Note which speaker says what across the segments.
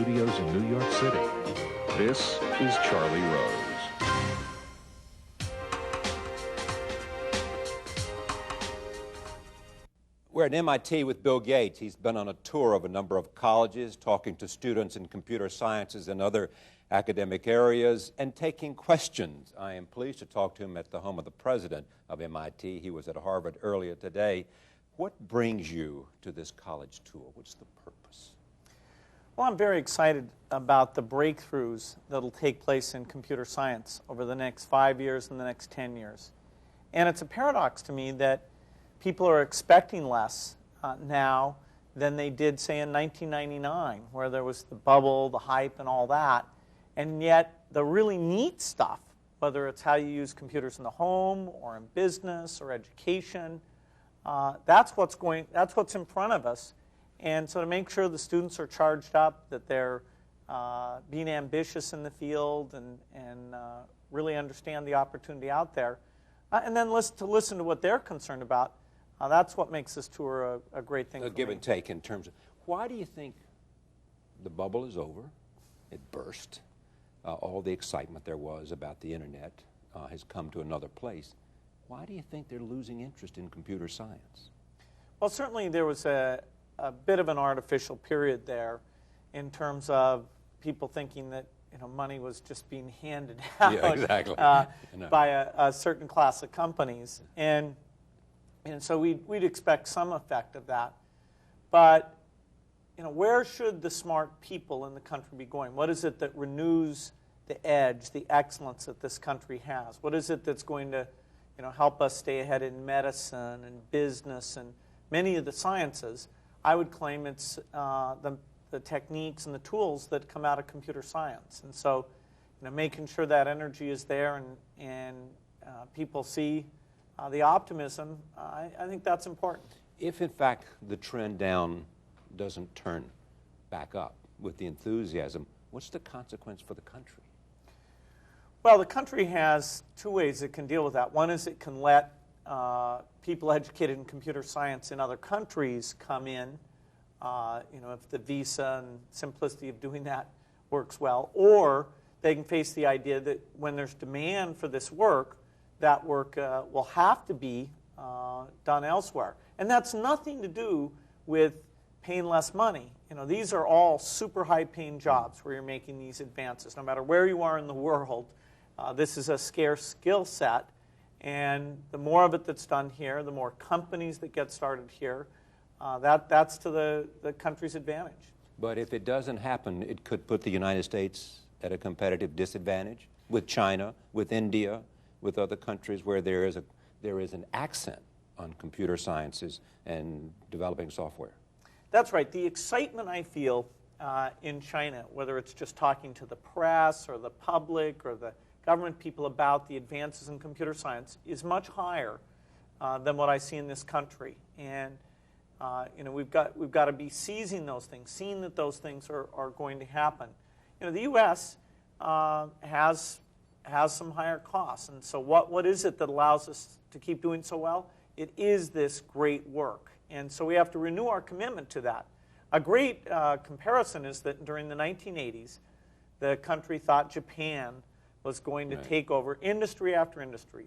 Speaker 1: studios in New York City. This is Charlie Rose.
Speaker 2: We're at MIT with Bill Gates. He's been on a tour of a number of colleges, talking to students in computer sciences and other academic areas, and taking questions. I am pleased to talk to him at the home of the president of MIT. He was at Harvard earlier today. What brings you to this college tour? What's the purpose?
Speaker 3: Well, I'm very excited about the breakthroughs that will take place in computer science over the next 5 years and the next 10 years. And it's a paradox to me that people are expecting less now than they did, say, in 1999, where there was the bubble, the hype, and all that. And yet, the really neat stuff, whether it's how you use computers in the home or in business or education, that's what's in front of us. And so to make sure the students are charged up, that they're being ambitious in the field and really understand the opportunity out there, and then listen to what they're concerned about, that's what makes this tour a great thing for me.
Speaker 2: A give and take in terms of, why do you think the bubble is over? It burst. All the excitement there was about the internet has come to another place. Why do you think they're losing interest in computer science?
Speaker 3: Well, certainly there was a bit of an artificial period there in terms of people thinking that money was just being handed out
Speaker 2: yeah, exactly.
Speaker 3: by a certain class of companies. And so we'd expect some effect of that. But where should the smart people in the country be going? What is it that renews the edge, the excellence that this country has? What is it that's going to help us stay ahead in medicine and business and many of the sciences? I would claim it's the techniques and the tools that come out of computer science. And so making sure that energy is there and people see the optimism, I think that's important.
Speaker 2: If, in fact, the trend down doesn't turn back up with the enthusiasm, what's the consequence for the country?
Speaker 3: Well, the country has two ways it can deal with that. One is it can let people educated in computer science in other countries come in, if the visa and simplicity of doing that works well. Or they can face the idea that when there's demand for this work, that work will have to be done elsewhere. And that's nothing to do with paying less money. These are all super high-paying jobs where you're making these advances. No matter where you are in the world, this is a scarce skill set. And the more of it that's done here, the more companies that get started here, that's to the country's advantage.
Speaker 2: But if it doesn't happen, it could put the United States at a competitive disadvantage with China, with India, with other countries where there is an accent on computer sciences and developing software.
Speaker 3: That's right. The excitement I feel in China, whether it's just talking to the press or the public or the government people about the advances in computer science, is much higher than what I see in this country. And we've got to be seizing those things, seeing that those things are going to happen. The U.S. has some higher costs, and so what is it that allows us to keep doing so well? It is this great work, and so we have to renew our commitment to that. A great comparison is that during the 1980s, the country thought Japan was going to take over industry after industry.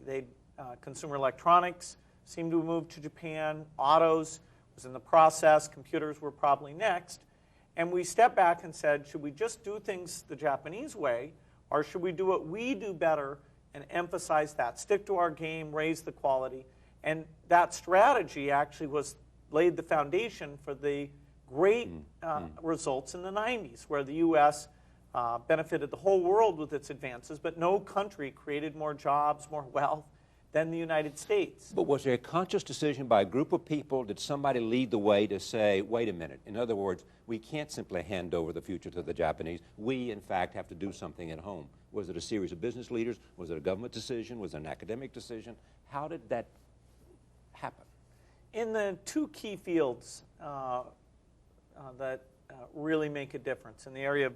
Speaker 3: Consumer electronics seemed to move to Japan. Autos was in the process. Computers were probably next. And we stepped back and said, should we just do things the Japanese way, or should we do what we do better and emphasize that, stick to our game, raise the quality? And that strategy actually laid the foundation for the great results in the 90s, where the U.S. Benefited the whole world with its advances, but no country created more jobs, more wealth than the United States.
Speaker 2: But was there a conscious decision by a group of people? Did somebody lead the way to say, wait a minute, in other words, we can't simply hand over the future to the Japanese. We, in fact, have to do something at home. Was it a series of business leaders? Was it a government decision? Was it an academic decision? How did that happen?
Speaker 3: In the two key fields that really make a difference, in the area of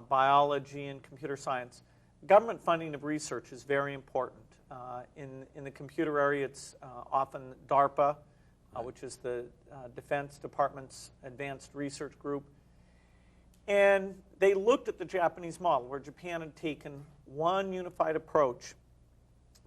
Speaker 3: biology and computer science, government funding of research is very important. In the computer area, it's often DARPA, which is the Defense Department's Advanced Research Group. And they looked at the Japanese model, where Japan had taken one unified approach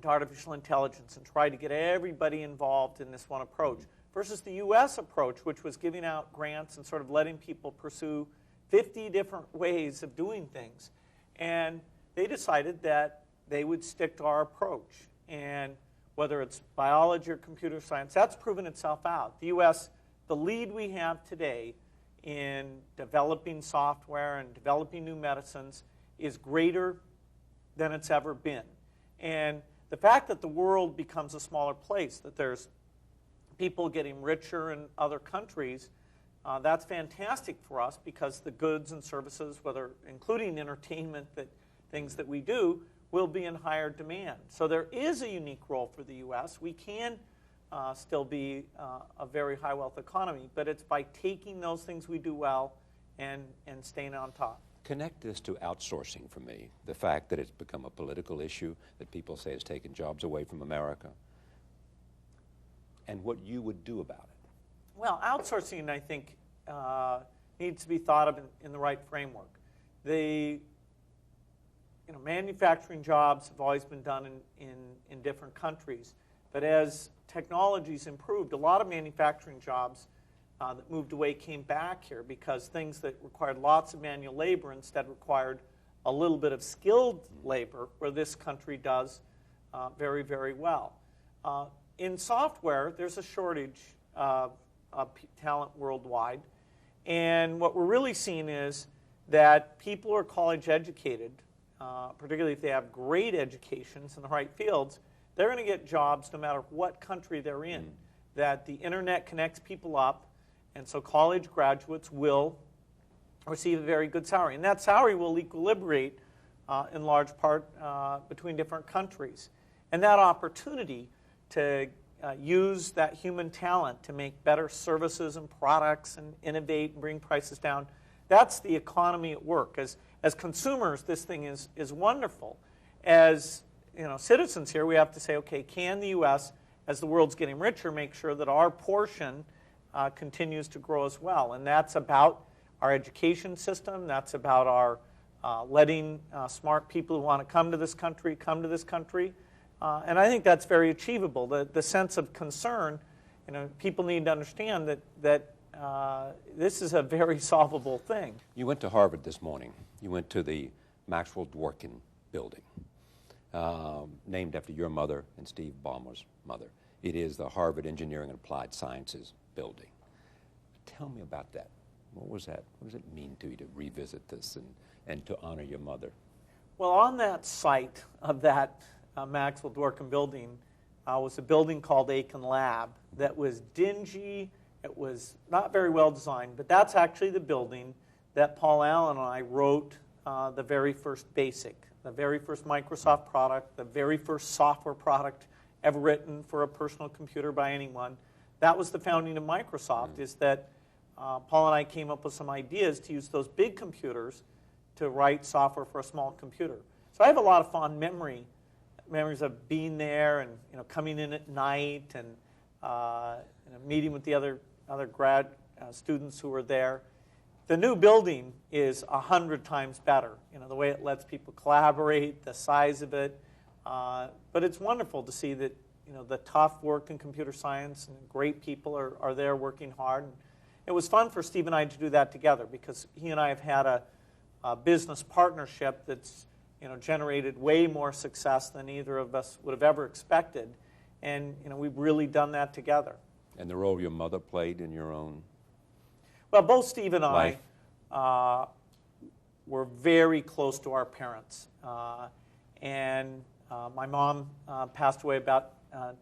Speaker 3: to artificial intelligence and tried to get everybody involved in this one approach, versus the U.S. approach, which was giving out grants and sort of letting people pursue 50 different ways of doing things. And they decided that they would stick to our approach. And whether it's biology or computer science, that's proven itself out. The U.S., the lead we have today in developing software and developing new medicines is greater than it's ever been. And the fact that the world becomes a smaller place, that there's people getting richer in other countries, that's fantastic for us, because the goods and services, whether including entertainment, things that we do, will be in higher demand. So there is a unique role for the U.S. We can still be a very high wealth economy, but it's by taking those things we do well and staying on top.
Speaker 2: Connect this to outsourcing for me, the fact that it's become a political issue, that people say it's taken jobs away from America, and what you would do about it.
Speaker 3: Well, outsourcing, I think, needs to be thought of in the right framework. Manufacturing jobs have always been done in different countries, but as technology's improved, a lot of manufacturing jobs that moved away came back here, because things that required lots of manual labor instead required a little bit of skilled labor, where this country does very, very well. In software, there's a shortage of talent worldwide, and what we're really seeing is that people who are college educated, particularly if they have great educations in the right fields, they're going to get jobs no matter what country they're in. That the internet connects people up, and so college graduates will receive a very good salary. And that salary will equilibrate in large part between different countries. And that opportunity to use that human talent to make better services and products and innovate and bring prices down, that's the economy at work. As consumers, this thing is wonderful. As citizens here, we have to say, okay, can the U.S., as the world's getting richer, make sure that our portion continues to grow as well? And that's about our education system. That's about our letting smart people who want to come to this country. And I think that's very achievable. The sense of concern, people need to understand that this is a very solvable thing.
Speaker 2: You went to Harvard this morning. You went to the Maxwell Dworkin building, named after your mother and Steve Ballmer's mother. It is the Harvard Engineering and Applied Sciences building. Tell me about that. What was that? What does it mean to you to revisit this and to honor your mother?
Speaker 3: Well, on that site of that Maxwell Dworkin building was a building called Aiken Lab that was dingy. It was not very well designed, but that's actually the building that Paul Allen and I wrote the very first BASIC, the very first Microsoft product, the very first software product ever written for a personal computer by anyone. That was the founding of Microsoft, is that Paul and I came up with some ideas to use those big computers to write software for a small computer. So I have a lot of fond memories of being there and coming in at night and meeting with the other grad students who were there. The new building is 100 times better. The way it lets people collaborate, the size of it. But it's wonderful to see that the tough work in computer science and great people are there working hard. It was fun for Steve and I to do that together, because he and I have had a business partnership that's generated way more success than either of us would have ever expected. And we've really done that together.
Speaker 2: And the role your mother played in your own
Speaker 3: Well, both Steve and
Speaker 2: life?
Speaker 3: I were very close to our parents. And my mom passed away about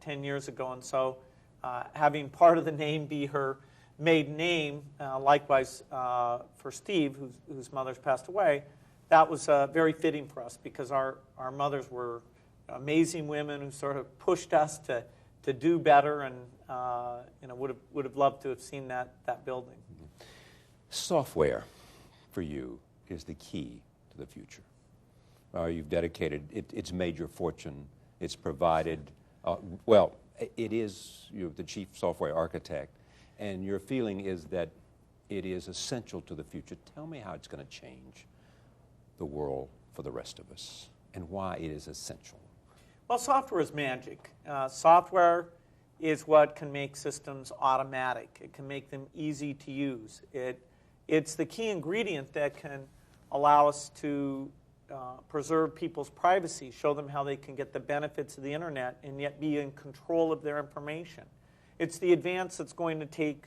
Speaker 3: 10 years ago, and so having part of the name be her maiden name, likewise for Steve, whose mother's passed away, that was very fitting for us, because our mothers were amazing women who sort of pushed us to do better, and would have loved to have seen that building.
Speaker 2: Software, for you, is the key to the future. You've dedicated, it's made your fortune, it's provided, it is, you're the chief software architect, and your feeling is that it is essential to the future. Tell me how it's going to change the world for the rest of us and why it is essential.
Speaker 3: Well, software is magic. Software is what can make systems automatic. It can make them easy to use. It's the key ingredient that can allow us to preserve people's privacy, show them how they can get the benefits of the internet and yet be in control of their information. It's the advance that's going to take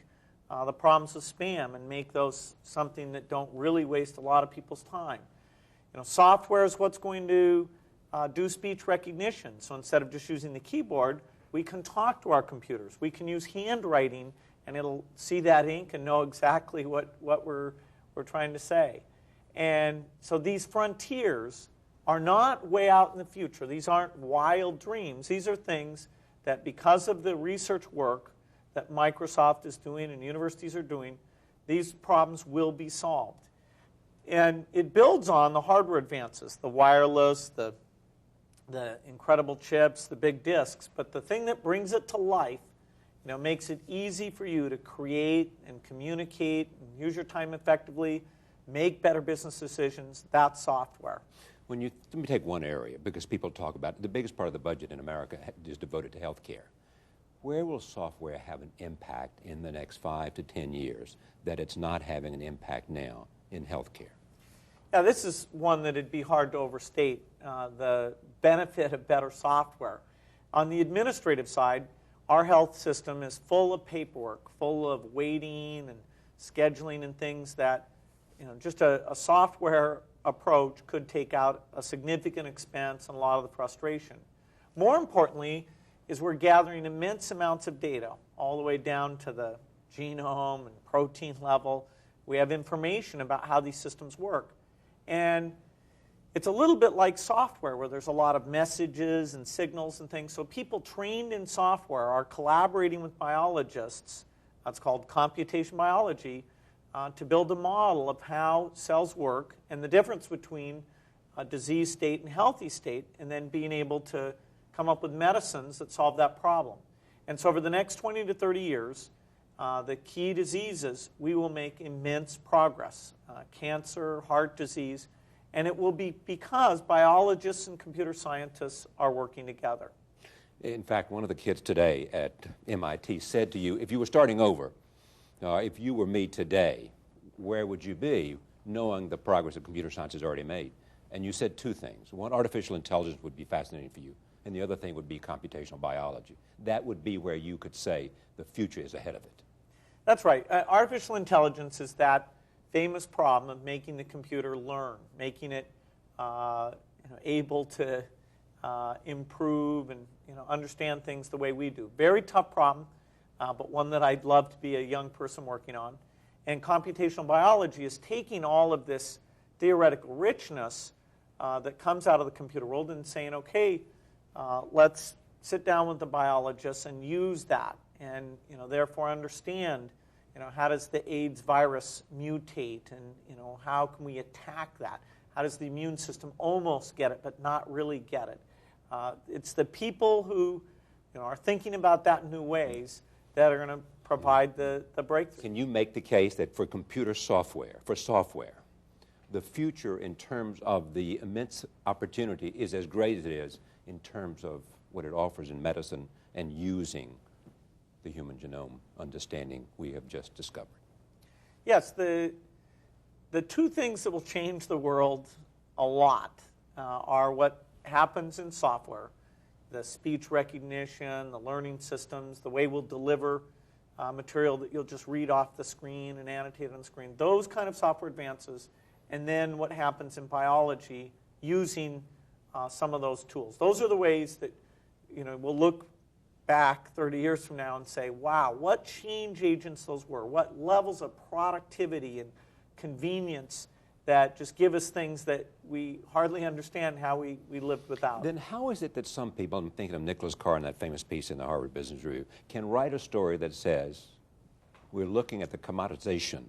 Speaker 3: the problems of spam and make those something that don't really waste a lot of people's time. Software is what's going to do speech recognition. So instead of just using the keyboard, we can talk to our computers. We can use handwriting, and it'll see that ink and know exactly what we're trying to say. And so these frontiers are not way out in the future. These aren't wild dreams. These are things that, because of the research work that Microsoft is doing and universities are doing, these problems will be solved. And it builds on the hardware advances, the wireless, the incredible chips, the big disks. But the thing that brings it to life, makes it easy for you to create and communicate and use your time effectively, make better business decisions, that's software.
Speaker 2: Let me take one area, because people talk about it. The biggest part of the budget in America is devoted to health care. Where will software have an impact in the next 5 to 10 years that it's not having an impact now in health care?
Speaker 3: Yeah, this is one that it'd be hard to overstate, the benefit of better software. On the administrative side, our health system is full of paperwork, full of waiting and scheduling and things that just a software approach could take out a significant expense and a lot of the frustration. More importantly is we're gathering immense amounts of data all the way down to the genome and protein level. We have information about how these systems work. And it's a little bit like software where there's a lot of messages and signals and things. So people trained in software are collaborating with biologists, that's called computation biology, to build a model of how cells work and the difference between a disease state and healthy state, and then being able to come up with medicines that solve that problem. And so over the next 20 to 30 years, the key diseases, we will make immense progress. Cancer, heart disease, and it will be because biologists and computer scientists are working together.
Speaker 2: In fact, one of the kids today at MIT said to you, if you were starting over, if you were me today, where would you be, knowing the progress that computer science has already made? And you said two things. One, artificial intelligence would be fascinating for you, and the other thing would be computational biology. That would be where you could say the future is ahead of it.
Speaker 3: That's right. Artificial intelligence is that famous problem of making the computer learn, making it able to improve and understand things the way we do. Very tough problem, but one that I'd love to be a young person working on. And computational biology is taking all of this theoretical richness that comes out of the computer world and saying, okay, let's sit down with the biologists and use that, and therefore understand how does the AIDS virus mutate, and how can we attack that? How does the immune system almost get it but not really get it? It's the people who are thinking about that in new ways that are going to provide the breakthrough.
Speaker 2: Can you make the case that for computer software, the future in terms of the immense opportunity is as great as it is in terms of what it offers in medicine and using the human genome understanding we have just discovered?
Speaker 3: Yes, the two things that will change the world a lot are what happens in software, the speech recognition, the learning systems, the way we'll deliver material that you'll just read off the screen and annotate on the screen, those kind of software advances, and then what happens in biology using some of those tools. Those are the ways that we'll look back 30 years from now and say, wow, what change agents those were, what levels of productivity and convenience that just give us things that we hardly understand how we lived without.
Speaker 2: Then how is it that some people, I'm thinking of Nicholas Carr in that famous piece in the Harvard Business Review, can write a story that says we're looking at the commoditization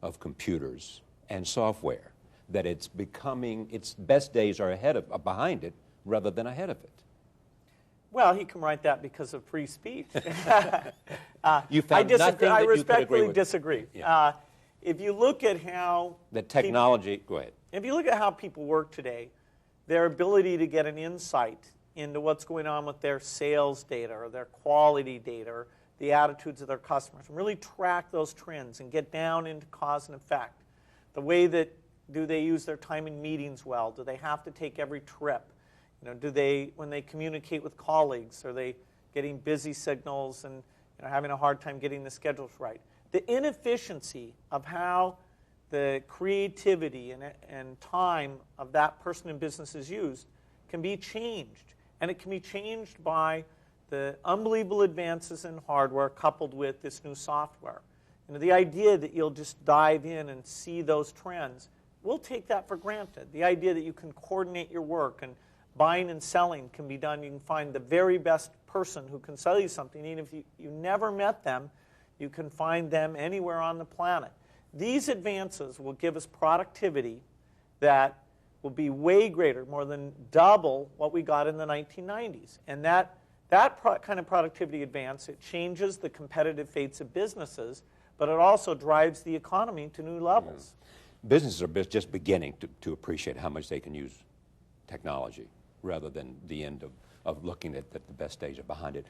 Speaker 2: of computers and software, that it's becoming, its best days are behind it rather than ahead of it?
Speaker 3: Well, he can write that because of free speech.
Speaker 2: You found nothing that
Speaker 3: I
Speaker 2: you could agree
Speaker 3: respectfully
Speaker 2: with.
Speaker 3: disagree.
Speaker 2: Yeah.
Speaker 3: if you look at how
Speaker 2: The technology, go ahead.
Speaker 3: if you look at how people work today, their ability to get an insight into what's going on with their sales data or their quality data or the attitudes of their customers, and really track those trends and get down into cause and effect. The way that, do they use their time in meetings well? Do they have to take every trip? Do they, when they communicate with colleagues, are they getting busy signals and having a hard time getting the schedules right? The inefficiency of how the creativity and time of that person in business is used can be changed. And it can be changed by the unbelievable advances in hardware coupled with this new software. The idea that you'll just dive in and see those trends, we'll take that for granted. The idea that you can coordinate your work and buying and selling can be done. You can find the very best person who can sell you something. Even if you never met them, you can find them anywhere on the planet. These advances will give us productivity that will be way greater, more than double what we got in the 1990s. And that kind of productivity advance, it changes the competitive fates of businesses, but it also drives the economy to new levels.
Speaker 2: Businesses are just beginning to appreciate how much they can use technology rather than the end of looking at the best days are behind it.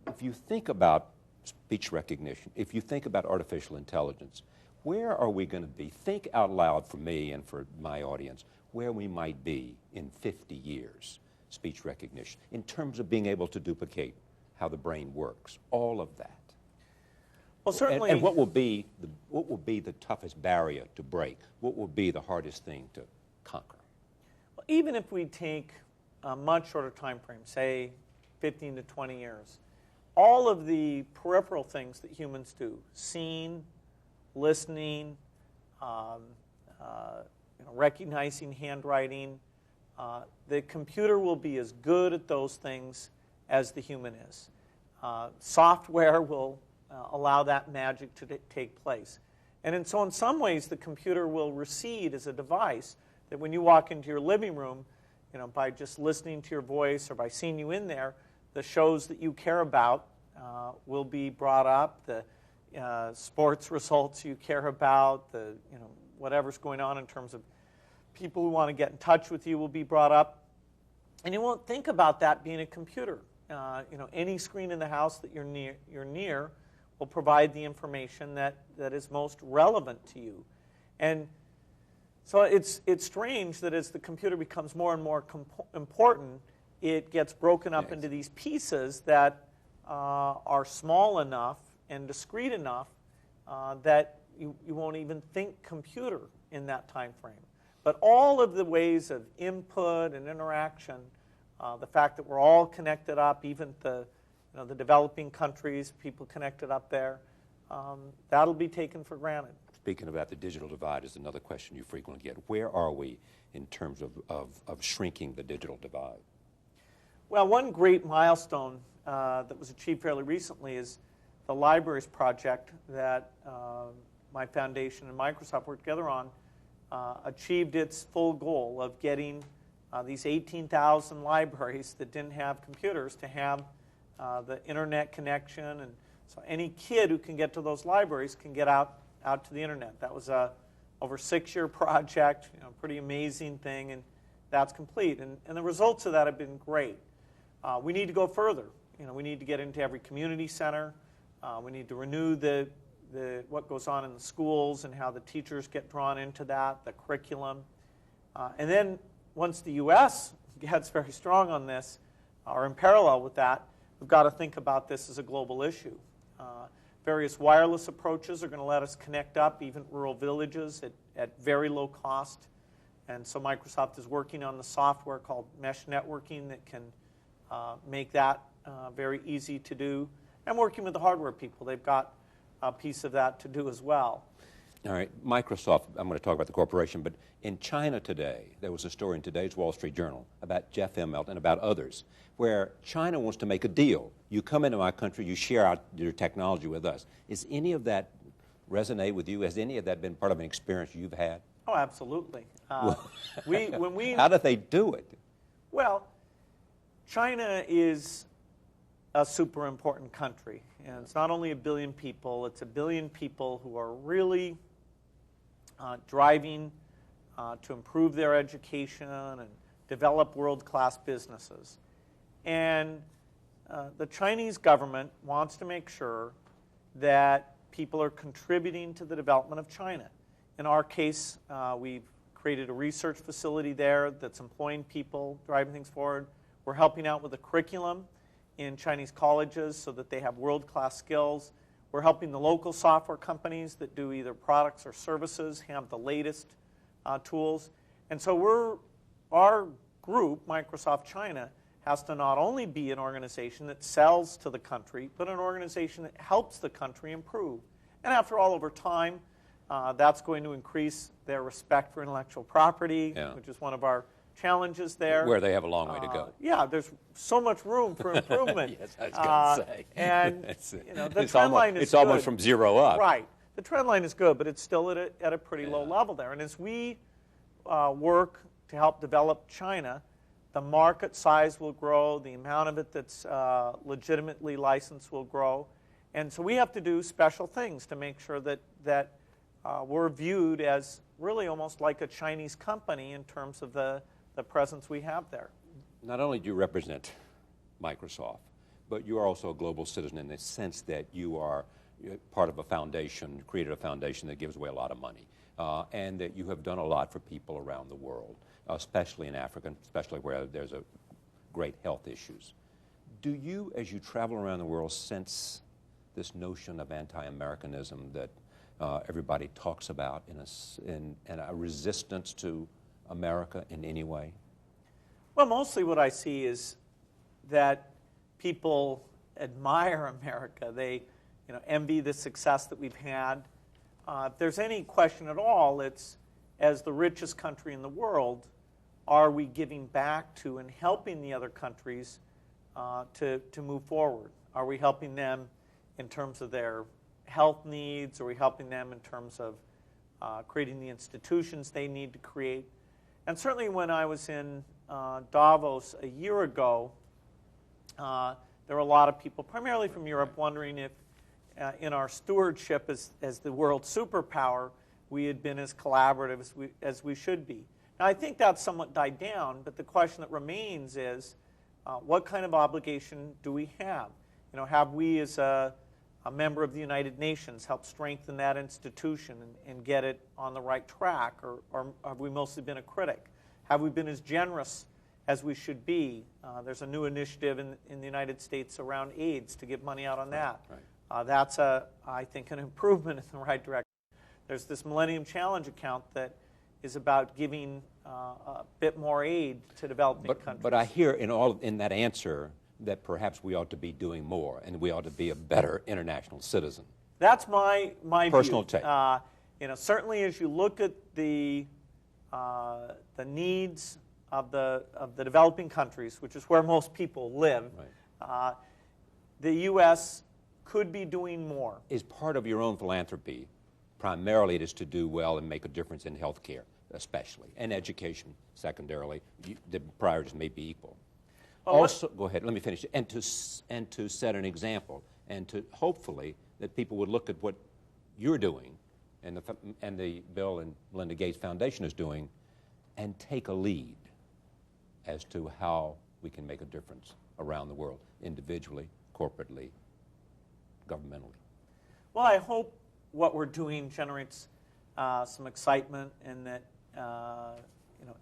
Speaker 2: If you think about speech recognition, if you think about artificial intelligence, where are we going to be? Think out loud for me and for my audience, where we might be in 50 years, speech recognition, in terms of being able to duplicate how the brain works, all of that.
Speaker 3: Well, certainly.
Speaker 2: And what will be the toughest barrier to break? What will be the hardest thing to conquer?
Speaker 3: Well, even if we take a much shorter time frame, say 15 to 20 years, all of the peripheral things that humans do, seeing, listening, recognizing handwriting, the computer will be as good at those things as the human is. Software will allow that magic to take place. And so in some ways, the computer will recede as a device that when you walk into your living room, by just listening to your voice or by seeing you in there, the shows that you care about will be brought up, the sports results you care about, the whatever's going on in terms of people who want to get in touch with you will be brought up. And you won't think about that being a computer. Any screen in the house that you're near will provide the information that is most relevant to you. And so it's strange that as the computer becomes more and more important, it gets broken up into these pieces that are small enough and discrete enough that you won't even think computer in that time frame. But all of the ways of input and interaction, the fact that we're all connected up, even the developing countries, people connected up there, that'll be taken for granted.
Speaker 2: Speaking about the digital divide is another question you frequently get. Where are we in terms of shrinking the digital divide?
Speaker 3: Well, one great milestone that was achieved fairly recently is the Libraries project that my foundation and Microsoft worked together on achieved its full goal of getting these 18,000 libraries that didn't have computers to have the internet connection. And so any kid who can get to those libraries can get out to the internet. That was a over 6-year project, pretty amazing thing, and that's complete. And the results of that have been great. We need to go further. We need to get into every community center. We need to renew what goes on in the schools and how the teachers get drawn into that, the curriculum. And then once the U.S. gets very strong on this, or in parallel with that, we've got to think about this as a global issue. Various wireless approaches are going to let us connect up even rural villages at very low cost. And so Microsoft is working on the software called mesh networking that can make that very easy to do. I'm working with the hardware people. They've got a piece of that to do as well.
Speaker 2: All right, Microsoft, I'm going to talk about the corporation, but in China today, there was a story in today's Wall Street Journal about Jeff Immelt and about others, where China wants to make a deal. You come into my country, you share out your technology with us. Is any of that resonate with you? Has any of that been part of an experience you've had?
Speaker 3: Oh, absolutely.
Speaker 2: How do they do it?
Speaker 3: Well, China is a super important country. And it's not only 1 billion people, it's 1 billion people who are really driving to improve their education and develop world-class businesses. And the Chinese government wants to make sure that people are contributing to the development of China. In our case, we've created a research facility there that's employing people, driving things forward. We're helping out with a curriculum in Chinese colleges so that they have world-class skills. We're helping the local software companies that do either products or services have the latest tools. And so our group, Microsoft China, has to not only be an organization that sells to the country, but an organization that helps the country improve. And after all, over time, that's going to increase their respect for intellectual property, which is one of our challenges there.
Speaker 2: Where they have a long way to go.
Speaker 3: Yeah, there's so much room for improvement.
Speaker 2: Yes, I was going to say.
Speaker 3: And the trend line is
Speaker 2: it's almost from zero up.
Speaker 3: Right. The trend line is good, but it's still at a pretty low level there. And as we work to help develop China, the market size will grow, the amount of it that's legitimately licensed will grow. And so we have to do special things to make sure that we're viewed as really almost like a Chinese company in terms of the presence we have there.
Speaker 2: Not only do you represent Microsoft, but you are also a global citizen in the sense that you are part of a foundation, created a foundation that gives away a lot of money, and that you have done a lot for people around the world, especially in Africa, especially where there's a great health issues. Do you, as you travel around the world, sense this notion of anti-Americanism that everybody talks about in a resistance to America in any way?
Speaker 3: Well, mostly what I see is that people admire America. They envy the success that we've had. If there's any question at all, it's as the richest country in the world, are we giving back to and helping the other countries to move forward? Are we helping them in terms of their health needs? Are we helping them in terms of creating the institutions they need to create? And certainly when I was in Davos a year ago, there were a lot of people, primarily from Europe, wondering if in our stewardship as the world superpower, we had been as collaborative as we should be. Now, I think that's somewhat died down, but the question that remains is, what kind of obligation do we have? Have we as a member of the United Nations helped strengthen that institution and get it on the right track, or have we mostly been a critic? Have we been as generous as we should be? There's a new initiative in the United States around AIDS to give money out on that.
Speaker 2: Right.
Speaker 3: That's, I think, an improvement in the right direction. There's this Millennium Challenge account that is about giving a bit more aid to developing countries.
Speaker 2: But I hear in that answer that perhaps we ought to be doing more and we ought to be a better international citizen.
Speaker 3: That's my
Speaker 2: personal
Speaker 3: view.
Speaker 2: take.
Speaker 3: Certainly as you look at the needs of the developing countries, which is where most people live, right. The U.S. could be doing more.
Speaker 2: Is part of your own philanthropy, primarily it is to do well and make a difference in health care, especially, and education, secondarily. The priorities may be equal. Also, go ahead, let me finish. And to set an example, and to hopefully that people would look at what you're doing and the Bill and Melinda Gates Foundation is doing and take a lead as to how we can make a difference around the world, individually, corporately, governmentally.
Speaker 3: Well, I hope what we're doing generates some excitement, and that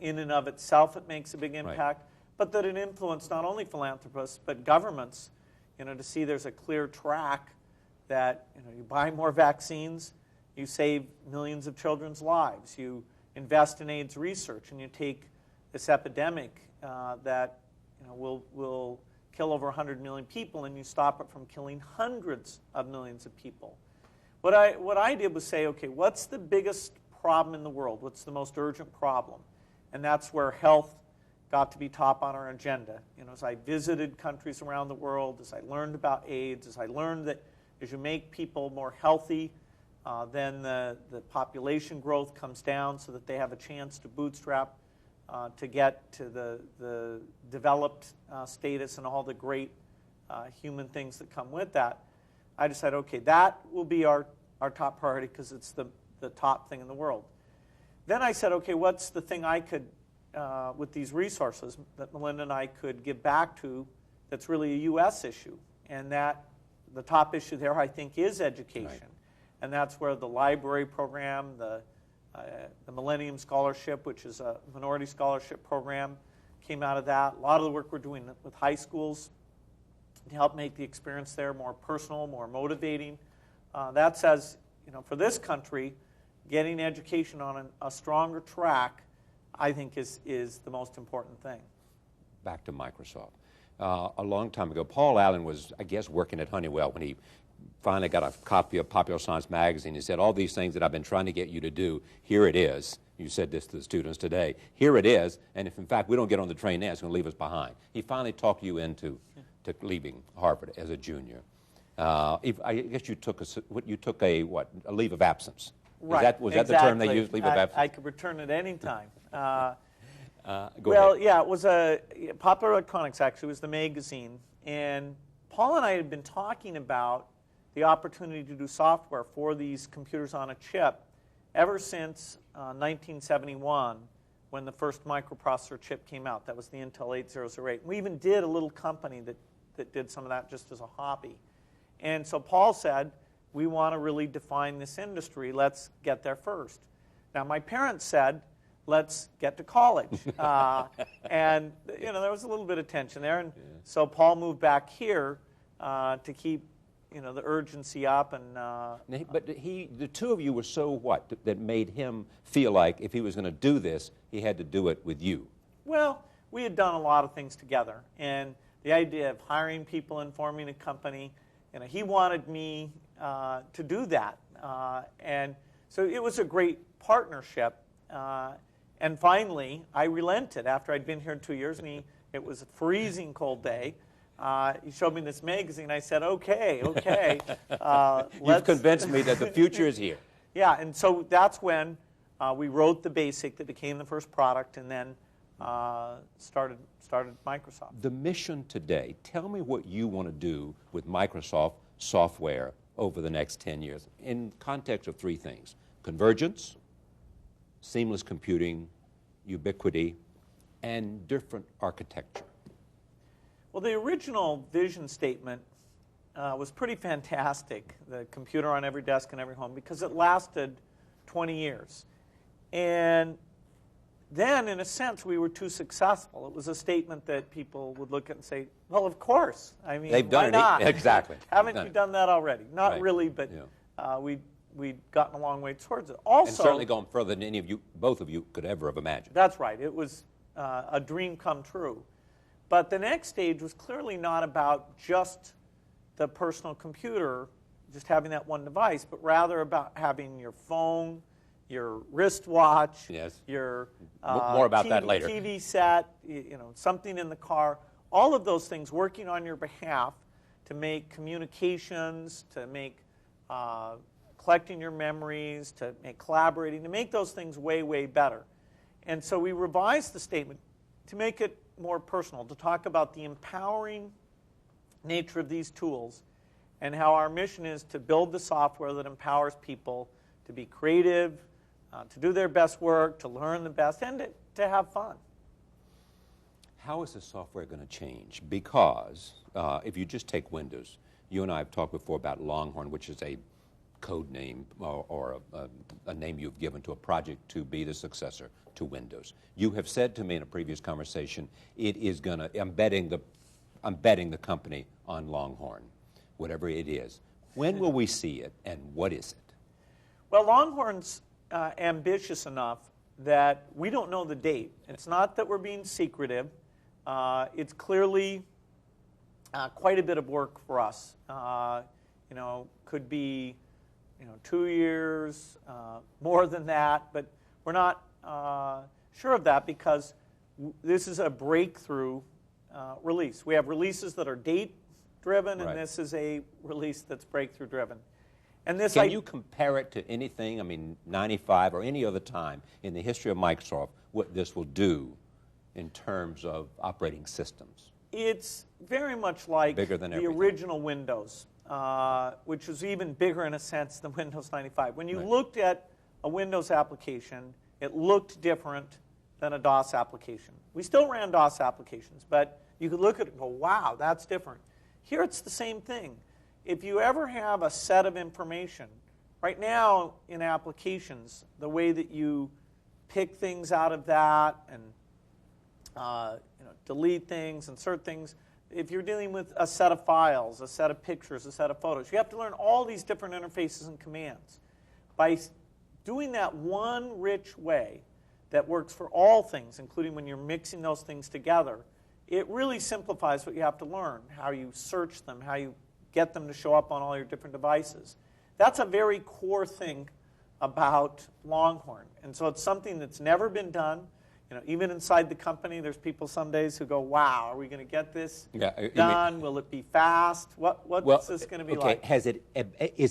Speaker 3: in and of itself it makes a big impact. Right. But that it influenced not only philanthropists, but governments, to see there's a clear track that, you buy more vaccines, you save millions of children's lives, you invest in AIDS research, and you take this epidemic that, will kill over 100 million people, and you stop it from killing hundreds of millions of people. What I did was say, okay, what's the biggest problem in the world? What's the most urgent problem? And that's where health got to be top on our agenda. As I visited countries around the world, as I learned about AIDS, as I learned that as you make people more healthy, then the population growth comes down so that they have a chance to bootstrap to get to the developed status and all the great human things that come with that. I decided, okay, that will be our top priority because it's the top thing in the world. then I said, okay, what's the thing I could, with these resources, that Melinda and I could give back to that's really a U.S. issue? And that the top issue there, I think, is education.
Speaker 2: Right.
Speaker 3: And that's where the library program, the Millennium Scholarship, which is a minority scholarship program, came out of that. A lot of the work we're doing with high schools to help make the experience there more personal, more motivating. That says, for this country, getting education on a stronger track, I think, is the most important thing.
Speaker 2: Back to Microsoft. A long time ago, Paul Allen was, I guess, working at Honeywell when he finally got a copy of Popular Science magazine. He said, all these things that I've been trying to get you to do, here it is. You said this to the students today. Here it is, and if in fact we don't get on the train now, it's going to leave us behind. He finally talked you into leaving Harvard as a junior. I guess you took a leave of absence.
Speaker 3: Right.
Speaker 2: Was that the term they used, leave of absence?
Speaker 3: I could return at any time.
Speaker 2: Go
Speaker 3: well,
Speaker 2: ahead.
Speaker 3: yeah, it was Popular Electronics, actually, was the magazine. And Paul and I had been talking about the opportunity to do software for these computers on a chip ever since 1971, when the first microprocessor chip came out. That was the Intel 8008. We even did a little company that did some of that just as a hobby. And so Paul said, we want to really define this industry. Let's get there first. Now, my parents said, let's get to college. And there was a little bit of tension there. And so Paul moved back here to keep the urgency up.
Speaker 2: But the two of you were so what that made him feel like if he was going to do this, he had to do it with you?
Speaker 3: Well, we had done a lot of things together. And the idea of hiring people and forming a company, he wanted me to do that. And so it was a great partnership. And finally, I relented after I'd been here 2 years, and it was a freezing cold day. He showed me this magazine. I said, okay.
Speaker 2: You've convinced me that the future is here.
Speaker 3: Yeah, and so that's when we wrote the BASIC that became the first product, and then started Microsoft.
Speaker 2: The mission today, tell me what you want to do with Microsoft software over the next 10 years in context of three things: convergence, seamless computing, ubiquity, and different architecture.
Speaker 3: Well, the original vision statement was pretty fantastic, the computer on every desk in every home, because it lasted 20 years. And then, in a sense, we were too successful. It was a statement that people would look at and say, well, of course. I mean,
Speaker 2: they've done
Speaker 3: why not?
Speaker 2: Exactly.
Speaker 3: Haven't you done that already? Not
Speaker 2: right.
Speaker 3: really, but we'd gotten a long way towards it. Also,
Speaker 2: and certainly gone further than both of you could ever have imagined.
Speaker 3: That's right. It was a dream come true. But the next stage was clearly not about just the personal computer, just having that one device, but rather about having your phone, your wristwatch,
Speaker 2: yes.
Speaker 3: your
Speaker 2: more about that later.
Speaker 3: TV set, something in the car, all of those things working on your behalf to make communications, to make collecting your memories, to make collaborating, to make those things way, way better. And so we revised the statement to make it more personal, to talk about the empowering nature of these tools and how our mission is to build the software that empowers people to be creative, to do their best work, to learn the best, and to have fun.
Speaker 2: How is the software going to change? Because if you just take Windows, you and I have talked before about Longhorn, which is a code name or a name you've given to a project to be the successor to Windows. You have said to me in a previous conversation, it is going to, I'm betting the company on Longhorn, whatever it is. When will we see it, and what is it?
Speaker 3: Well, Longhorn's ambitious enough that we don't know the date. It's not that we're being secretive. It's clearly quite a bit of work for us. Could be 2 years, more than that, but we're not sure of that because this is a breakthrough release. We have releases that are date-driven,
Speaker 2: right.
Speaker 3: and this is a release that's breakthrough-driven. And this
Speaker 2: Can you compare it to anything, 95 or any other time in the history of Microsoft, what this will do in terms of operating systems?
Speaker 3: It's very much like
Speaker 2: Bigger than
Speaker 3: the
Speaker 2: everything.
Speaker 3: original Windows, which was even bigger in a sense than Windows 95. When you
Speaker 2: Right.
Speaker 3: looked at a Windows application, it looked different than a DOS application. We still ran DOS applications, but you could look at it and go, wow, that's different. Here it's the same thing. If you ever have a set of information, right now in applications, the way that you pick things out of that and delete things, insert things, if you're dealing with a set of files, a set of pictures, a set of photos, you have to learn all these different interfaces and commands. By doing that one rich way that works for all things, including when you're mixing those things together, it really simplifies what you have to learn, how you search them, how you get them to show up on all your different devices. That's a very core thing about Longhorn. And so it's something that's never been done. Even inside the company, there's people some days who go, wow, are we going to get this done? Will it be fast? What's this going to be like?
Speaker 2: Is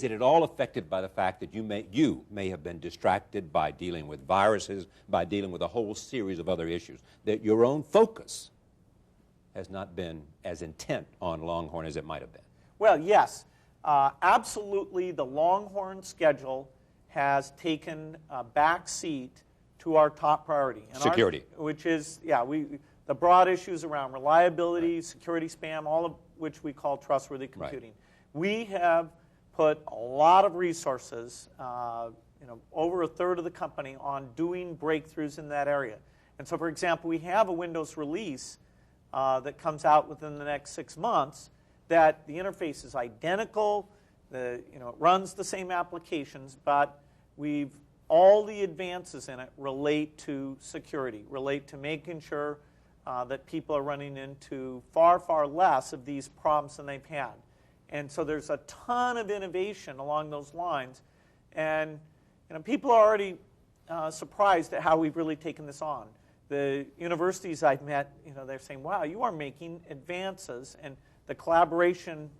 Speaker 2: it at all affected by the fact that you may have been distracted by dealing with viruses, by dealing with a whole series of other issues, that your own focus has not been as intent on Longhorn as it might have been?
Speaker 3: Well, yes. Absolutely, the Longhorn schedule has taken a back seat to our top priority. And
Speaker 2: security.
Speaker 3: Which is, the broad issues around reliability, security, spam, all of which we call trustworthy computing.
Speaker 2: Right.
Speaker 3: We have put a lot of resources, over a third of the company, on doing breakthroughs in that area. And so, for example, we have a Windows release that comes out within the next 6 months that the interface is identical, it runs the same applications, but all the advances in it relate to security, relate to making sure that people are running into far, far less of these problems than they've had. And so there's a ton of innovation along those lines. And people are already surprised at how we've really taken this on. The universities I've met, they're saying, wow, you are making advances. And the collaboration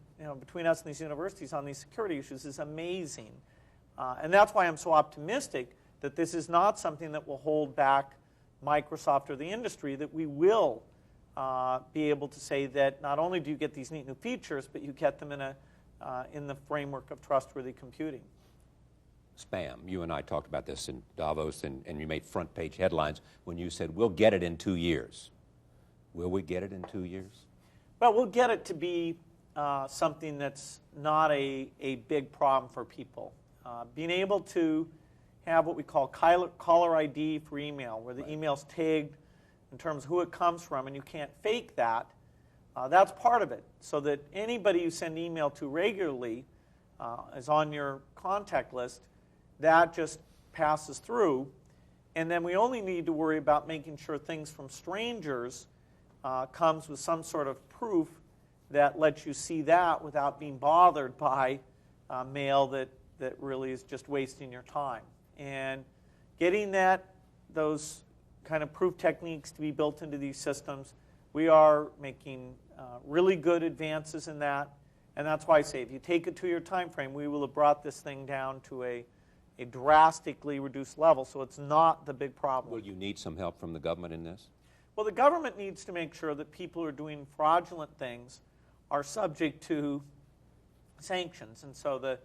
Speaker 3: between us and these universities on these security issues is amazing. And that's why I'm so optimistic that this is not something that will hold back Microsoft or the industry, that we will be able to say that not only do you get these neat new features, but you get them in the framework of trustworthy computing.
Speaker 2: Spam. You and I talked about this in Davos, and you made front page headlines when you said, we'll get it in 2 years. Will we get it in 2 years?
Speaker 3: Well, we'll get it to be something that's not a big problem for people. Being able to have what we call caller ID for email, where the email's tagged in terms of who it comes from, and you can't fake that, that's part of it. So that anybody you send email to regularly is on your contact list, that just passes through. And then we only need to worry about making sure things from strangers comes with some sort of proof that lets you see that without being bothered by mail that really is just wasting your time. And getting those kind of proof techniques to be built into these systems, we are making really good advances in that. And that's why I say, if you take a 2-year time frame, we will have brought this thing down to a drastically reduced level, so it's not the big problem.
Speaker 2: Will you need some help from the government in this?
Speaker 3: Well, the government needs to make sure that people who are doing fraudulent things are subject to sanctions. And so the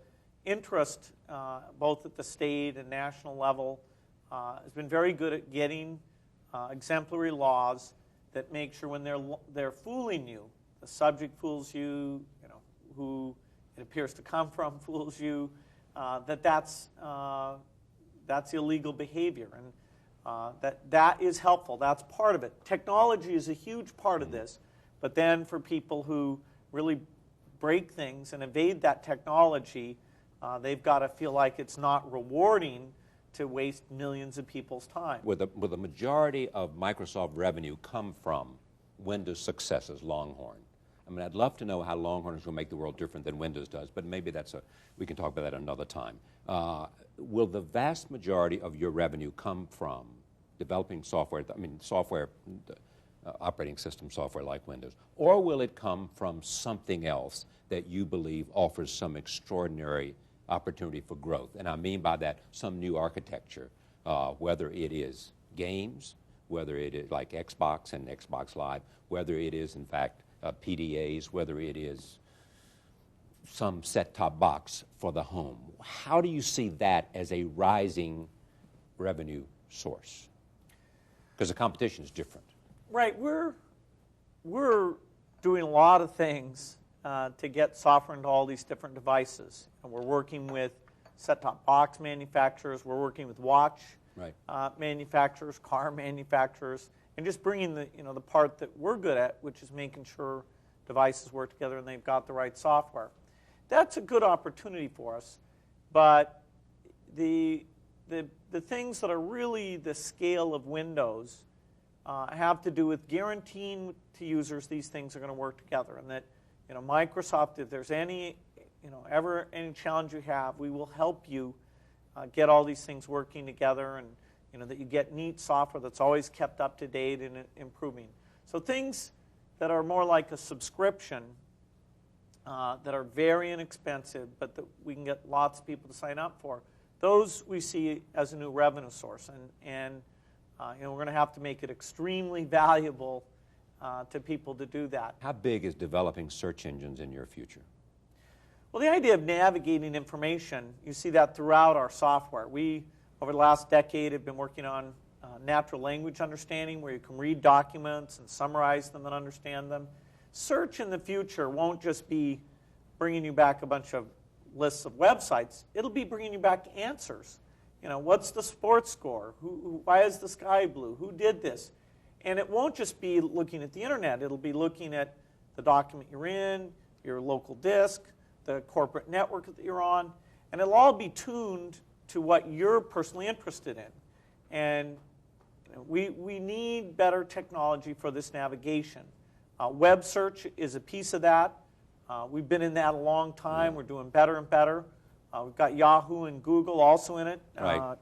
Speaker 3: interest, both at the state and national level, has been very good at getting exemplary laws that make sure when they're fooling you, the subject fools you, who it appears to come from fools you, that's illegal behavior. And that is helpful. That's part of it. Technology is a huge part of this. But then for people who really break things and evade that technology, they've got to feel like it's not rewarding to waste millions of people's time.
Speaker 2: Will the majority of Microsoft revenue come from Windows successes, Longhorn? I mean, I'd love to know how Longhorn is going to make the world different than Windows does, but maybe we can talk about that another time. Will the vast majority of your revenue come from developing software, operating system software like Windows, or will it come from something else that you believe offers some extraordinary opportunity for growth? And I mean by that some new architecture, whether it is games, whether it is like Xbox and Xbox Live, whether it is in fact PDAs, whether it is some set-top box for the home. How do you see that as a rising revenue source? Because the competition is different.
Speaker 3: Right. We're doing a lot of things to get software into all these different devices. And we're working with set-top box manufacturers. We're working with watch manufacturers, car manufacturers, and just bringing the part that we're good at, which is making sure devices work together and they've got the right software. That's a good opportunity for us, but the things that are really the scale of Windows have to do with guaranteeing to users these things are going to work together, and that Microsoft, if there's any challenge you have, we will help you get all these things working together, and that you get neat software that's always kept up to date and improving. So things that are more like a subscription that are very inexpensive, but that we can get lots of people to sign up for, those we see as a new revenue source, and we're going to have to make it extremely valuable to people to do that.
Speaker 2: How big is developing search engines in your future?
Speaker 3: Well, the idea of navigating information, you see that throughout our software. We, over the last decade, have been working on natural language understanding, where you can read documents and summarize them and understand them. Search in the future won't just be bringing you back a bunch of lists of websites. It'll be bringing you back answers. What's the sports score? Why is the sky blue? Who did this? And it won't just be looking at the internet. It'll be looking at the document you're in, your local disk, the corporate network that you're on, and it'll all be tuned to what you're personally interested in. And we need better technology for this navigation. Web search is a piece of that. We've been in that a long time. We're doing better and better. We've got Yahoo and Google also in it,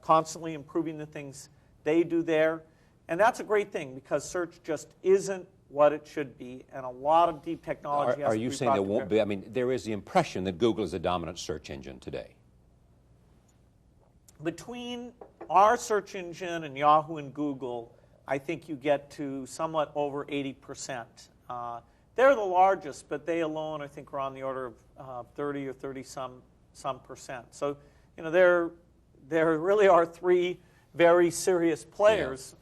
Speaker 3: constantly improving the things they do there. And that's a great thing, because search just isn't what it should be, and a lot of deep technology has to be brought.
Speaker 2: Are you saying there won't be? I mean, there is the impression that Google is a dominant search engine today.
Speaker 3: Between our search engine and Yahoo and Google, I think you get to somewhat over 80%. They're the largest, but they alone, I think, are on the order of 30 or 30-some percent. So, there really are three very serious players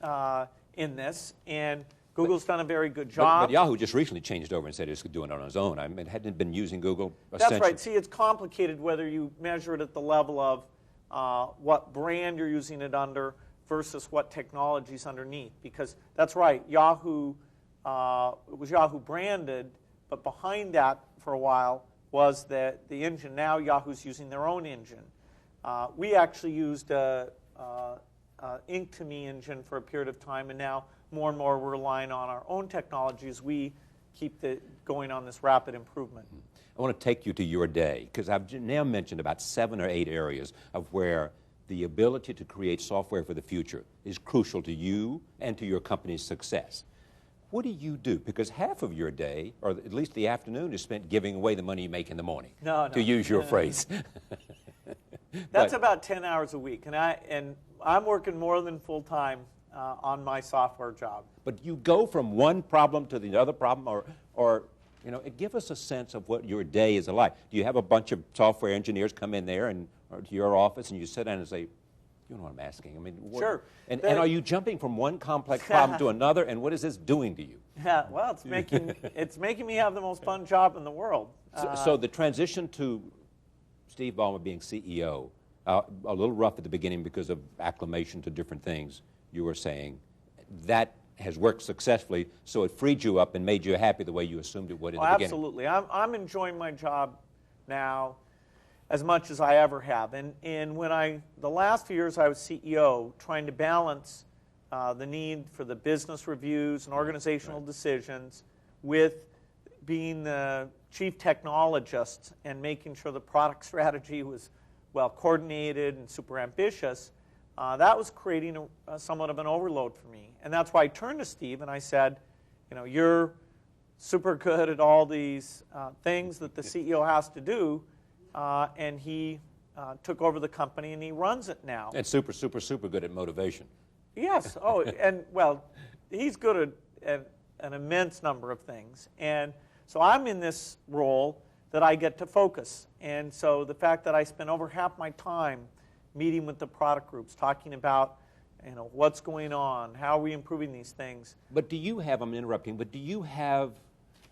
Speaker 3: in this, and Google's done a very good job.
Speaker 2: But Yahoo just recently changed over and said it's doing it on its own. I mean, it hadn't been using Google.
Speaker 3: That's right. See, it's complicated whether you measure it at the level of what brand you're using it under versus what technology's underneath. Because that's right, Yahoo, it was Yahoo branded, but behind that for a while was the engine. Now Yahoo's using their own engine. We actually used Ink2Me engine for a period of time, and now more and more we're relying on our own technology as we keep going on this rapid improvement.
Speaker 2: I want to take you to your day, because I've now mentioned about 7 or 8 areas of where the ability to create software for the future is crucial to you and to your company's success. What do you do? Because half of your day, or at least the afternoon, is spent giving away the money you make in the morning, to use your phrase.
Speaker 3: That's about 10 hours a week, and I'm working more than full-time on my software job.
Speaker 2: But you go from one problem to the other problem, or give us a sense of what your day is like. Do you have a bunch of software engineers come in there or to your office, and you sit down and say, you know what I'm asking? I mean,
Speaker 3: sure.
Speaker 2: And are you jumping from one complex problem to another, and what is this doing to you?
Speaker 3: Yeah, well, it's making me have the most fun job in the world.
Speaker 2: So the transition to Steve Ballmer being CEO, a little rough at the beginning because of acclimation to different things, you were saying, that has worked successfully, so it freed you up and made you happy the way you assumed it would in the beginning.
Speaker 3: Absolutely. I'm enjoying my job now as much as I ever have. And the last few years I was CEO, trying to balance the need for the business reviews and organizational decisions with being the chief technologist and making sure the product strategy was well coordinated and super ambitious, that was creating somewhat of an overload for me. And that's why I turned to Steve and I said, you're super good at all these things that the CEO has to do, and he took over the company and he runs it now.
Speaker 2: And super, super, super good at motivation.
Speaker 3: Yes. Oh, and well, he's good at an immense number of things. And so I'm in this role that I get to focus. And so the fact that I spend over half my time meeting with the product groups, talking about what's going on, how are we improving these things.
Speaker 2: But do you have, I'm interrupting, but do you have,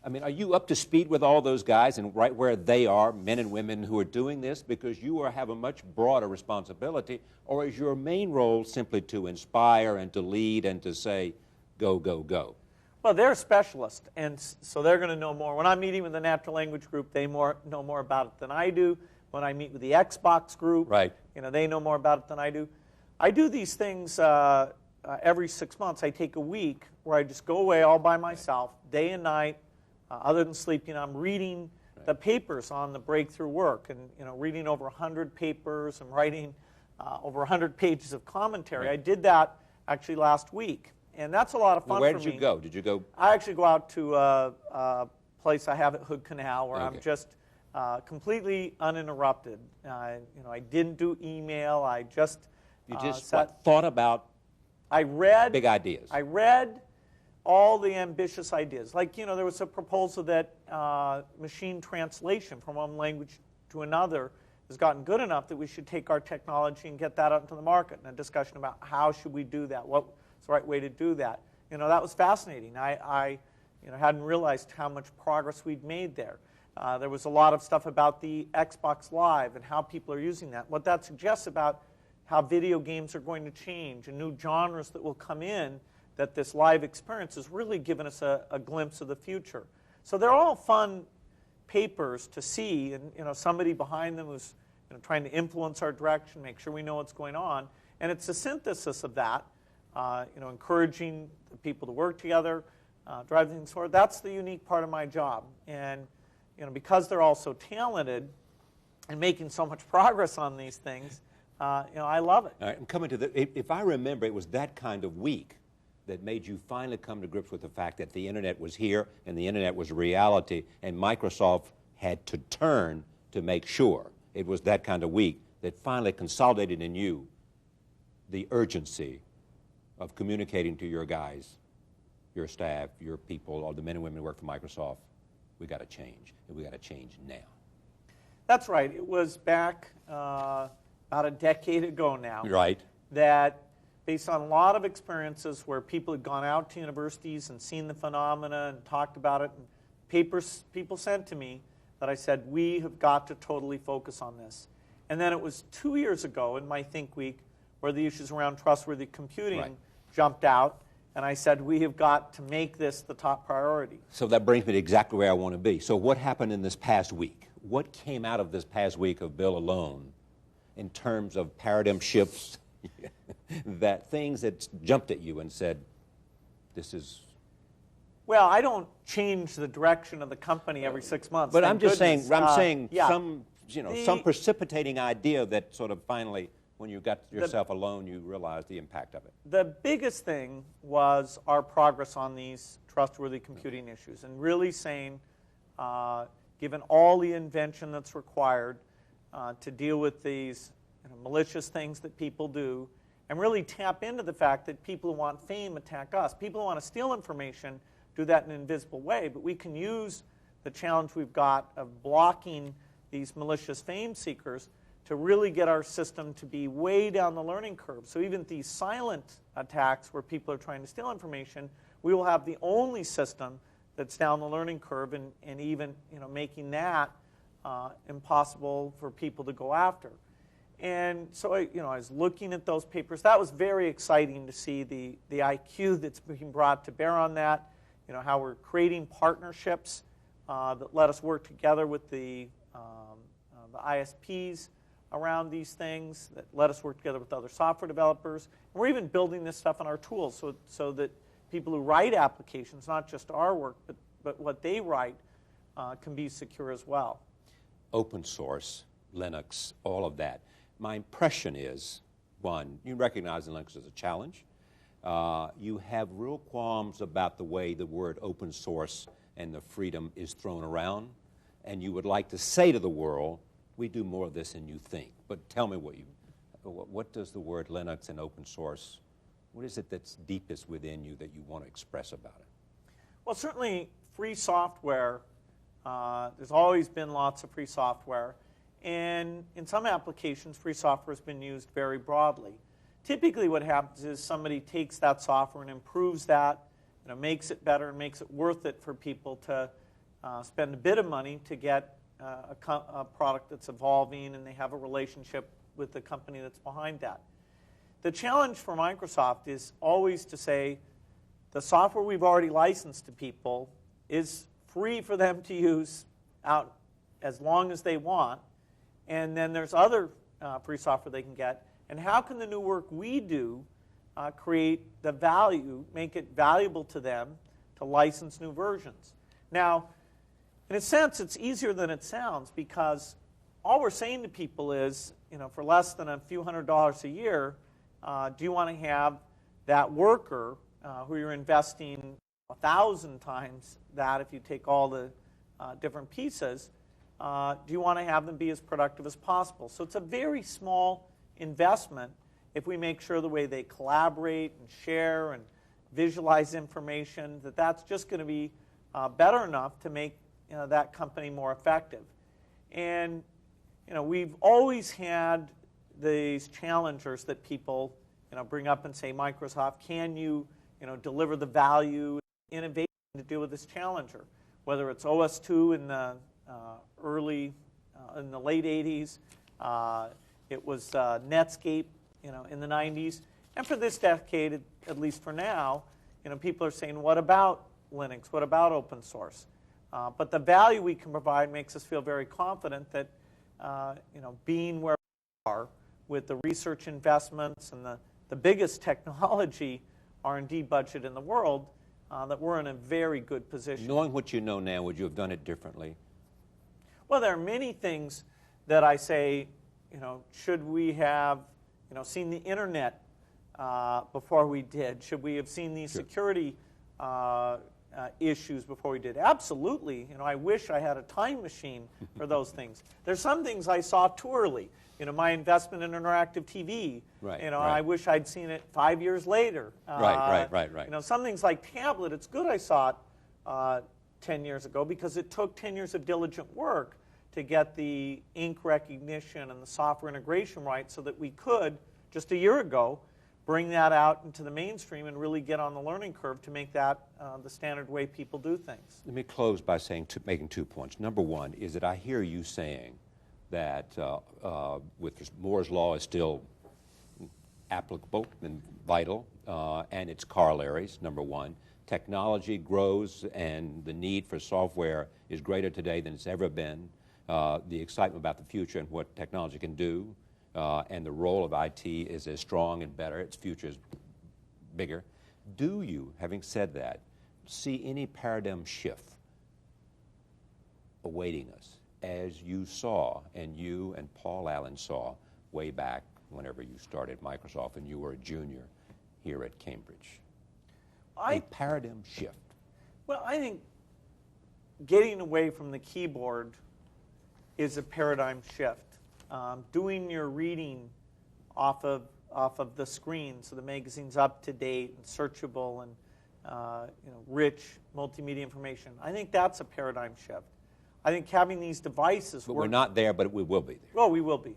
Speaker 2: I mean, are you up to speed with all those guys and right where they are, men and women who are doing this? Because you have a much broader responsibility, or is your main role simply to inspire and to lead and to say, go, go, go?
Speaker 3: Well, they're specialists, and so they're going to know more. When I'm meeting with the natural language group, they know more about it than I do. When I meet with the Xbox group,
Speaker 2: right,
Speaker 3: they know more about it than I do. I do these things every 6 months. I take a week where I just go away all by myself, day and night. Other than sleeping, I'm reading the papers on the breakthrough work, and reading over 100 papers and writing over 100 pages of commentary.
Speaker 2: Right.
Speaker 3: I did that actually last week, and that's a lot of fun for me.
Speaker 2: Where did you go? Did you go?
Speaker 3: I actually go out to a place I have at Hood Canal where
Speaker 2: Okay.
Speaker 3: I'm just completely uninterrupted. I didn't do email. I just
Speaker 2: You just thought about big ideas.
Speaker 3: I read all the ambitious ideas. Like, there was a proposal that machine translation from one language to another has gotten good enough that we should take our technology and get that out into the market, and a discussion about how should we do that, what's the right way to do that. That was fascinating. I hadn't realized how much progress we'd made there. There was a lot of stuff about the Xbox Live and how people are using that, what that suggests about how video games are going to change and new genres that will come in, that this live experience has really given us a glimpse of the future. So they're all fun papers to see, and somebody behind them who's trying to influence our direction, make sure we know what's going on. And it's a synthesis of that, encouraging the people to work together, drive things forward. That's the unique part of my job. And because they're all so talented and making so much progress on these things, I love it.
Speaker 2: All right, I'm coming to if I remember, it was that kind of week that made you finally come to grips with the fact that the internet was here and the internet was a reality, and Microsoft had to turn to make sure. It was that kind of week that finally consolidated in you the urgency of communicating to your guys, your staff, your people, all the men and women who work for Microsoft. We got to change, and we got to change now.
Speaker 3: That's right. It was back about a decade ago now.
Speaker 2: Right.
Speaker 3: That based on a lot of experiences where people had gone out to universities and seen the phenomena and talked about it, and papers people sent to me, that I said, we have got to totally focus on this. And then it was 2 years ago in my Think Week where the issues around trustworthy computing jumped out, and I said, we have got to make this the top priority.
Speaker 2: So that brings me to exactly where I want to be. So what happened in this past week? What came out of this past week of Bill alone in terms of paradigm shifts, that things that jumped at you and said, this is...
Speaker 3: Well, I don't change the direction of the company every 6 months.
Speaker 2: But I'm just
Speaker 3: goodness.
Speaker 2: saying,
Speaker 3: Yeah.
Speaker 2: some precipitating idea that sort of finally, when you got yourself alone, you realized the impact of it.
Speaker 3: The biggest thing was our progress on these trustworthy computing issues, and really saying, given all the invention that's required to deal with these malicious things that people do, and really tap into the fact that people who want fame attack us. People who want to steal information do that in an invisible way, but we can use the challenge we've got of blocking these malicious fame seekers to really get our system to be way down the learning curve. So even these silent attacks where people are trying to steal information, we will have the only system that's down the learning curve, and even making that impossible for people to go after. And so I was looking at those papers. That was very exciting to see the IQ that's being brought to bear on that. How we're creating partnerships that let us work together with the ISPs around these things, that let us work together with other software developers. And we're even building this stuff in our tools so that people who write applications, not just our work, but what they write, can be secure as well.
Speaker 2: Open source, Linux, all of that. My impression is, one, you recognize Linux as a challenge. You have real qualms about the way the word open source and the freedom is thrown around, and you would like to say to the world, we do more of this than you think. But tell me what does the word Linux and open source, what is it that's deepest within you that you want to express about it?
Speaker 3: Well, certainly free software, there's always been lots of free software. And in some applications, free software has been used very broadly. typically what happens is somebody takes that software and improves that, makes it better and makes it worth it for people to spend a bit of money to get a product that's evolving, and they have a relationship with the company that's behind that. The challenge for Microsoft is always to say the software we've already licensed to people is free for them to use out as long as they want, and then there's other free software they can get. And how can the new work we do create the value, make it valuable to them to license new versions? Now, in a sense, it's easier than it sounds, because all we're saying to people is, for less than a few $100s a year, do you want to have that worker who you're investing 1,000 times that if you take all the different pieces, do you want to have them be as productive as possible? So it's a very small investment if we make sure the way they collaborate and share and visualize information, that's just going to be better enough to make that company more effective. And we've always had these challengers that people bring up and say, Microsoft, can you deliver the value, innovation to deal with this challenger? Whether it's OS/2 in the in the late 80s, it was Netscape, in the 90s, and for this decade, at least for now, people are saying, what about Linux? What about open source? But the value we can provide makes us feel very confident that, being where we are with the research investments and the biggest technology R&D budget in the world, that we're in a very good position.
Speaker 2: Knowing what you know now, would you have done it differently?
Speaker 3: Well, there are many things that I say, should we have, seen the internet before we did? Should we have seen these security issues before we did? Absolutely. I wish I had a time machine for those things. There's some things I saw too early. My investment in interactive TV.
Speaker 2: Right,
Speaker 3: I wish I'd seen it 5 years later.
Speaker 2: Right.
Speaker 3: Some things like tablet, it's good I saw it 10 years ago, because it took 10 years of diligent work to get the ink recognition and the software integration right, so that we could, just a year ago, bring that out into the mainstream and really get on the learning curve to make that the standard way people do things.
Speaker 2: Let me close by making 2 points. Number one is that I hear you saying that with Moore's Law is still applicable and vital, and its corollaries, number one. Technology grows, and the need for software is greater today than it's ever been. The excitement about the future and what technology can do, and the role of IT is as strong and better. Its future is bigger. Do you, having said that, see any paradigm shift awaiting us, as you saw, and you and Paul Allen saw way back whenever you started Microsoft and you were a junior here at Cambridge? A paradigm shift.
Speaker 3: Well, I think getting away from the keyboard is a paradigm shift. Doing your reading off of the screen, so the magazine's up to date and searchable and rich multimedia information. I think that's a paradigm shift. I think having these devices.
Speaker 2: But we're not there, but we will be there.
Speaker 3: Well, we will be.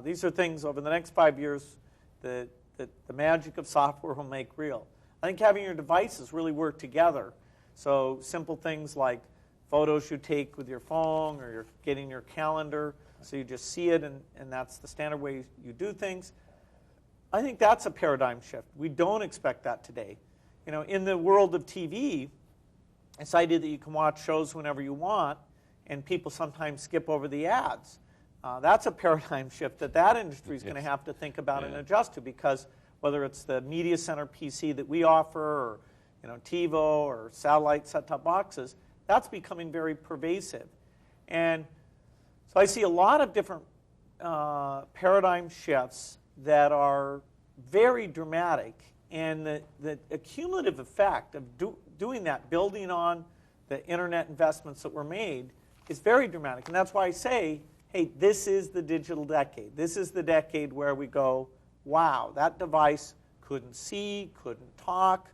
Speaker 3: These are things over the next 5 years that the magic of software will make real. I think having your devices really work together. So simple things like photos you take with your phone, or you're getting your calendar, so you just see it, and that's the standard way you do things. I think that's a paradigm shift. We don't expect that today. In the world of TV, this idea that you can watch shows whenever you want, and people sometimes skip over the ads. That's a paradigm shift that industry is going to have to think about and adjust to, because whether it's the Media Center PC that we offer, or TiVo or satellite set-top boxes, that's becoming very pervasive. And so I see a lot of different paradigm shifts that are very dramatic, and the cumulative effect of doing that, building on the internet investments that were made, is very dramatic. And that's why I say, hey, this is the digital decade. This is the decade where we go, wow, that device couldn't see, couldn't talk,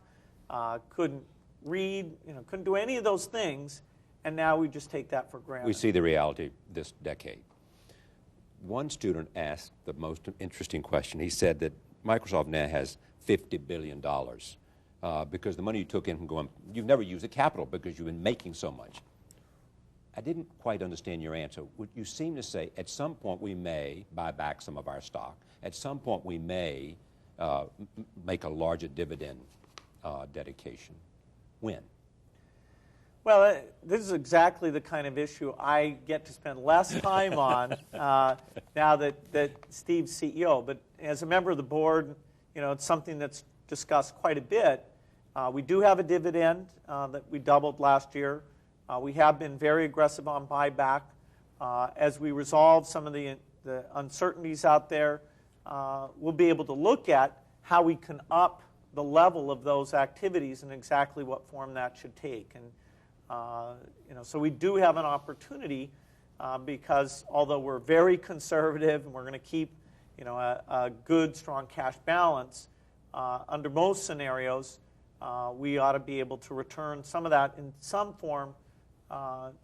Speaker 3: couldn't read, couldn't do any of those things, and now we just take that for granted.
Speaker 2: We see the reality this decade. one student asked the most interesting question. He said that Microsoft now has $50 billion because the money you took in from going, you've never used the capital because you've been making so much. I didn't quite understand your answer. You seem to say at some point we may buy back some of our stock. At some point we may make a larger dividend dedication. When?
Speaker 3: Well, this is exactly the kind of issue I get to spend less time on now that Steve's CEO. But as a member of the board, it's something that's discussed quite a bit. We do have a dividend that we doubled last year. We have been very aggressive on buyback. As we resolve some of the uncertainties out there, we'll be able to look at how we can up the level of those activities and exactly what form that should take. And so we do have an opportunity because although we're very conservative and we're going to keep a good, strong cash balance, under most scenarios, we ought to be able to return some of that in some form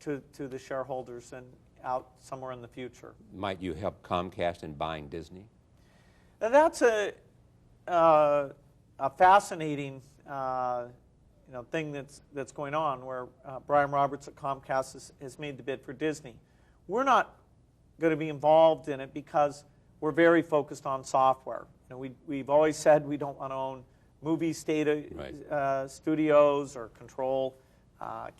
Speaker 3: to the shareholders and out somewhere in the future.
Speaker 2: Might you help Comcast in buying Disney?
Speaker 3: Now that's a fascinating thing that's going on, where Brian Roberts at Comcast has made the bid for Disney. We're not going to be involved in it because we're very focused on software. We've always said we don't want to own movie studios or control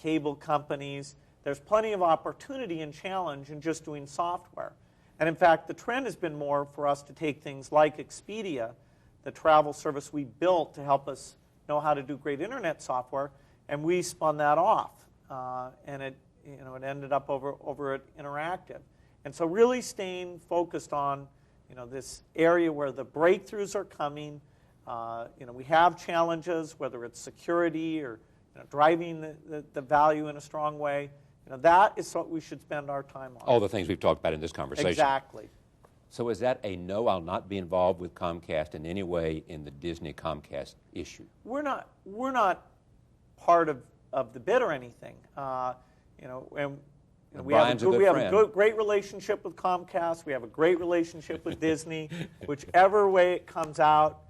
Speaker 3: cable companies. There's plenty of opportunity and challenge in just doing software. And in fact, the trend has been more for us to take things like Expedia, the travel service we built to help us know how to do great internet software, and we spun that off. And it ended up over at Interactive. And so really staying focused on this area where the breakthroughs are coming. We have challenges, whether it's security or driving the value in a strong way. That is what we should spend our time on.
Speaker 2: All the things we've talked about in this conversation.
Speaker 3: Exactly.
Speaker 2: So is that a no, I'll not be involved with Comcast in any way in the Disney-Comcast issue?
Speaker 3: We're not part of the bid or anything. We have a great relationship with Comcast. We have a great relationship with Disney. Whichever way it comes out,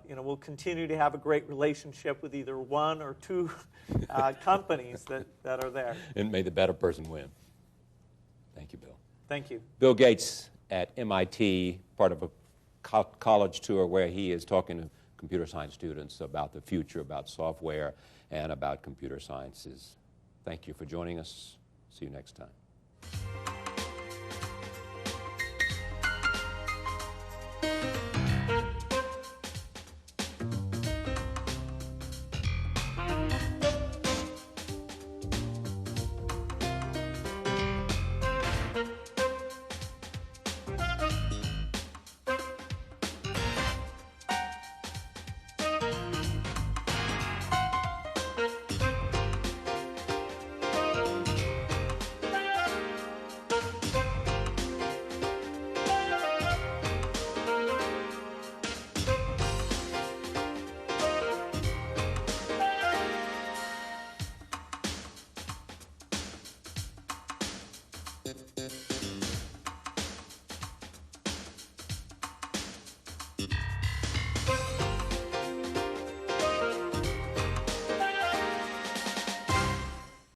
Speaker 3: we'll continue to have a great relationship with either one or two companies that are there.
Speaker 2: And may the better person win. Thank you, Bill.
Speaker 3: Thank you.
Speaker 2: Bill Gates at MIT, part of a college tour where he is talking to computer science students about the future, about software, and about computer sciences. Thank you for joining us. See you next time.